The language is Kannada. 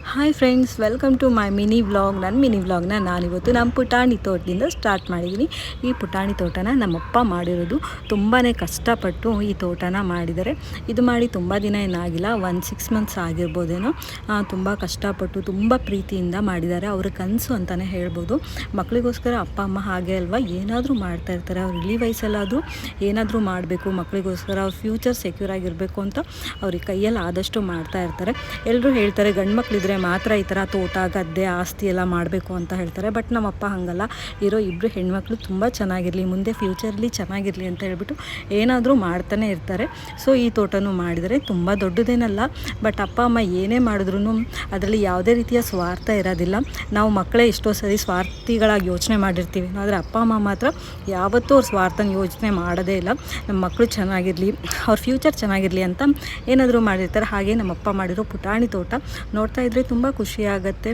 Hi friends, welcome to my mini vlog. ನನ್ನ ಮಿನಿ ವ್ಲಾಗ್ನ ನಾನಿವತ್ತು ನಮ್ಮ ಪುಟಾಣಿ ತೋಟದಿಂದ ಸ್ಟಾರ್ಟ್ ಮಾಡಿದ್ದೀನಿ. ಈ ಪುಟಾಣಿ ತೋಟನ ನಮ್ಮಪ್ಪ ಮಾಡಿರೋದು. ತುಂಬಾ ಕಷ್ಟಪಟ್ಟು ಈ ತೋಟನ ಮಾಡಿದ್ದಾರೆ. ಇದು ಮಾಡಿ ತುಂಬ ದಿನ ಏನಾಗಿಲ್ಲ, 1-6 ಮಂತ್ಸ್ ಆಗಿರ್ಬೋದೇನೋ. ತುಂಬ ಕಷ್ಟಪಟ್ಟು ತುಂಬ ಪ್ರೀತಿಯಿಂದ ಮಾಡಿದ್ದಾರೆ. ಅವ್ರ ಕನಸು ಅಂತಲೇ ಹೇಳ್ಬೋದು. ಮಕ್ಕಳಿಗೋಸ್ಕರ ಅಪ್ಪ ಅಮ್ಮ ಹಾಗೆ ಅಲ್ವಾ, ಏನಾದರೂ ಮಾಡ್ತಾ ಇರ್ತಾರೆ. ಅವ್ರು ಇಳಿ ವಯಸ್ಸಲ್ಲಾದರೂ ಏನಾದರೂ ಮಾಡಬೇಕು, ಮಕ್ಕಳಿಗೋಸ್ಕರ ಅವ್ರ ಫ್ಯೂಚರ್ ಸೆಕ್ಯೂರ್ ಆಗಿರಬೇಕು ಅಂತ ಅವ್ರಿಗೆ ಕೈಯಲ್ಲಿ ಆದಷ್ಟು ಮಾಡ್ತಾ ಇರ್ತಾರೆ. ಎಲ್ಲರೂ ಹೇಳ್ತಾರೆ ಗಂಡು ಮಕ್ಕಳಿದ್ರೆ ಮಾತ್ರ ಈ ಥರ ತೋಟ ಗದ್ದೆ ಆಸ್ತಿ ಎಲ್ಲ ಮಾಡಬೇಕು ಅಂತ ಹೇಳ್ತಾರೆ. ಬಟ್ ನಮ್ಮಪ್ಪ ಹಾಗಲ್ಲ, ಇರೋ ಇಬ್ಬರು ಹೆಣ್ಮಕ್ಳು ತುಂಬ ಚೆನ್ನಾಗಿರಲಿ, ಮುಂದೆ ಫ್ಯೂಚರ್ಲಿ ಚೆನ್ನಾಗಿರಲಿ ಅಂತ ಹೇಳ್ಬಿಟ್ಟು ಏನಾದರೂ ಮಾಡ್ತಾನೆ ಇರ್ತಾರೆ. ಸೊ ಈ ತೋಟನೂ ಮಾಡಿದರೆ ತುಂಬ ದೊಡ್ಡದೇನಲ್ಲ, ಬಟ್ ಅಪ್ಪ ಅಮ್ಮ ಏನೇ ಮಾಡಿದ್ರೂ ಅದರಲ್ಲಿ ಯಾವುದೇ ರೀತಿಯ ಸ್ವಾರ್ಥ ಇರೋದಿಲ್ಲ. ನಾವು ಮಕ್ಕಳೇ ಎಷ್ಟೋ ಸರಿ ಸ್ವಾರ್ಥಿಗಳಾಗಿ ಯೋಚನೆ ಮಾಡಿರ್ತೀವಿ, ಆದರೆ ಅಪ್ಪ ಅಮ್ಮ ಮಾತ್ರ ಯಾವತ್ತೂ ಅವ್ರ ಸ್ವಾರ್ಥನ ಯೋಚನೆ ಮಾಡೋದೇ ಇಲ್ಲ. ನಮ್ಮ ಮಕ್ಕಳು ಚೆನ್ನಾಗಿರಲಿ, ಅವ್ರ ಫ್ಯೂಚರ್ ಚೆನ್ನಾಗಿರಲಿ ಅಂತ ಏನಾದರೂ ಮಾಡಿರ್ತಾರೆ. ಹಾಗೆ ನಮ್ಮಪ್ಪ ಮಾಡಿರೋ ಪುಟಾಣಿ ತೋಟ ನೋಡ್ತಾ ಇದ್ದರೆ ತುಂಬ ಖುಷಿಯಾಗತ್ತೆ.